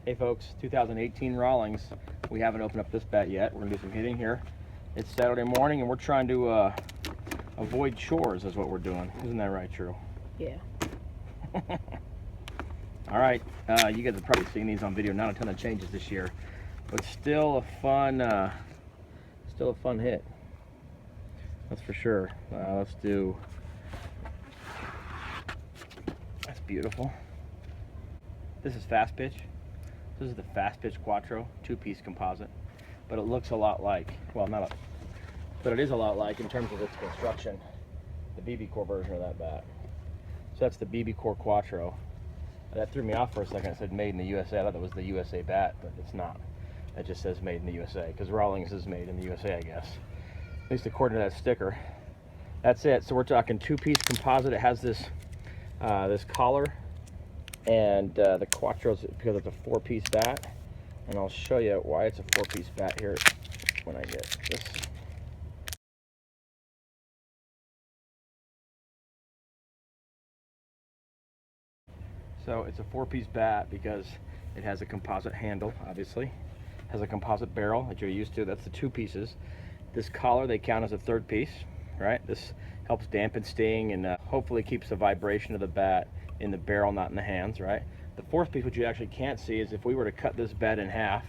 Hey folks, 2018 Rawlings. We haven't opened up this bat yet. We're gonna do some hitting here. It's Saturday morning and we're trying to avoid chores is what we're doing. Isn't that right, True? Yeah. All right, you guys have probably seen these on video. Not a ton of changes this year, but still a fun hit. That's for sure. Let's do. That's beautiful. This is fast pitch. This is the fast pitch Quatro, two-piece composite, but it looks a lot like, well, but it is a lot like in terms of its construction, the BB Core version of that bat. So that's the BB Core Quatro. That threw me off for a second. It said made in the USA. I thought that was the USA bat, but it's not. It just says made in the USA because Rawlings is made in the USA, I guess. At least according to that sticker. That's it. So we're talking two-piece composite. It has this this collar, and the Quatro's because it's a four-piece bat. And I'll show you why it's a four-piece bat here when I get this. So it's a four-piece bat because it has a composite handle, obviously. It has a composite barrel that you're used to. That's the two pieces. This collar, they count as a third piece, right? This helps dampen sting and hopefully keeps the vibration of the bat in the barrel, not in the hands, right? The fourth piece, which you actually can't see, is if we were to cut this bat in half,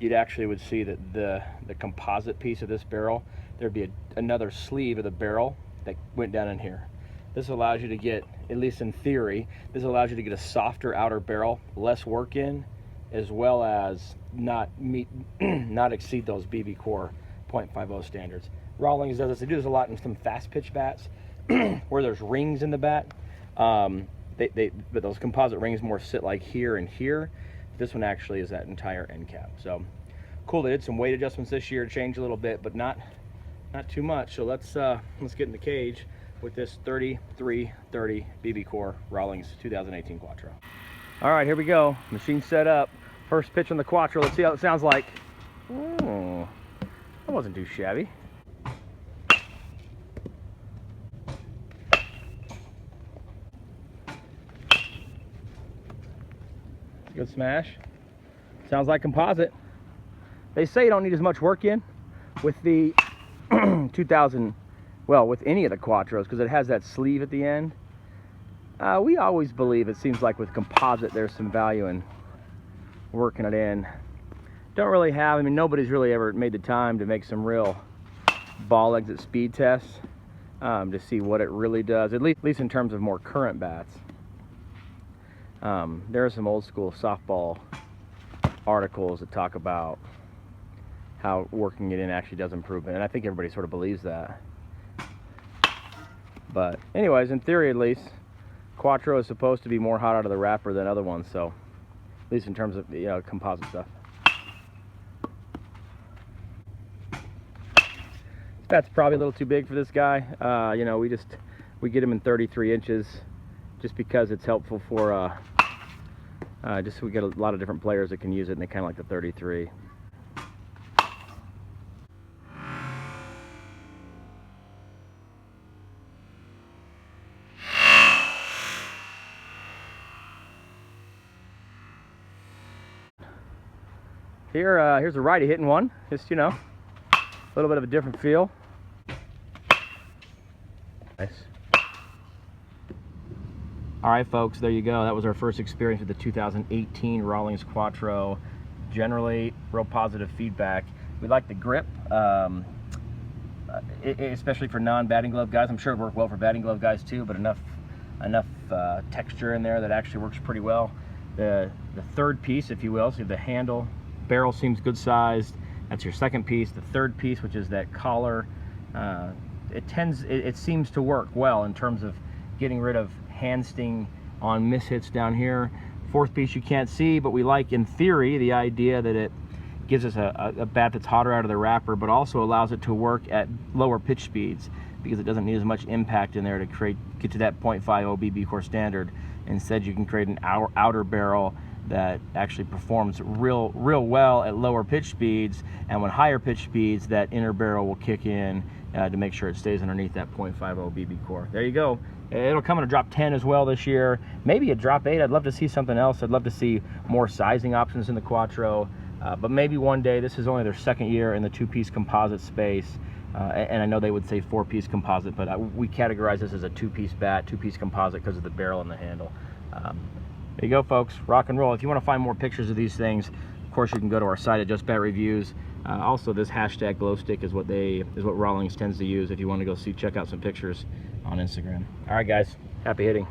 you'd actually would see that the composite piece of this barrel, there'd be another sleeve of the barrel that went down in here. This allows you to get, at least in theory, this allows you to get a softer outer barrel, less work in, as well as not exceed those BB Core 0.50 standards. Rawlings does this. They do this a lot in some fast pitch bats where there's rings in the bat. But those composite rings more sit like here and here. This one actually is that entire end cap. So cool. They did some weight adjustments this year, changed a little bit, but not too much. So let's get in the cage with this 3330 BB Core Rawlings 2018 Quatro. All right, here we go. Machine set up. First pitch on the Quatro. Let's see how it sounds like. Oh, that wasn't too shabby. Good smash. Sounds like composite. They say you don't need as much work in with the 2000, well, with any of the Quatros because it has that sleeve at the end. We always believe, it seems like with composite there's some value in working it in. Don't really have, I mean, nobody's really ever made the time to make some real ball exit speed tests to see what it really does, at least in terms of more current bats. There are some old school softball articles that talk about how working it in actually does improve it, and I think everybody sort of believes that. But anyways, in theory at least, Quatro is supposed to be more hot out of the wrapper than other ones, so at least in terms of, you know, composite stuff. This bat's probably a little too big for this guy. You know, we get him in 33 inches just because it's helpful for just we get a lot of different players that can use it, and they kind of like the 33. Here's a righty hitting one. Just, you know, a little bit of a different feel. Nice. All right, folks, there you go. That was our first experience with the 2018 Rawlings Quatro. Generally, real positive feedback. We like the grip, especially for non-batting glove guys. I'm sure it worked well for batting glove guys too, but enough texture in there that actually works pretty well. The third piece, if you will, so the handle, barrel seems good sized. That's your second piece. The third piece, which is that collar, it seems to work well in terms of getting rid of hand sting on mishits down here. Fourth piece you can't see, but we like, in theory, the idea that it gives us a bat that's hotter out of the wrapper, but also allows it to work at lower pitch speeds because it doesn't need as much impact in there to get to that 0.50 BB Core standard. Instead, you can create an outer barrel that actually performs real well at lower pitch speeds, and when higher pitch speeds, that inner barrel will kick in to make sure it stays underneath that 0.50 BB Core. There you go. It'll come in a drop 10 as well this year, maybe a drop 8. I'd love to see something else. I'd love to see more sizing options in the Quatro, but maybe one day. This is only their second year in the 2-piece composite space, and I know they would say 4-piece composite, but we categorize this as a 2-piece bat, 2-piece composite because of the barrel and the handle. There you go, folks. Rock and roll. If you want to find more pictures of these things, of course you can go to our site at Just Bat Reviews. Also, this hashtag glow stick is what Rawlings tends to use if you want to go check out some pictures on Instagram. All right, guys, happy hitting.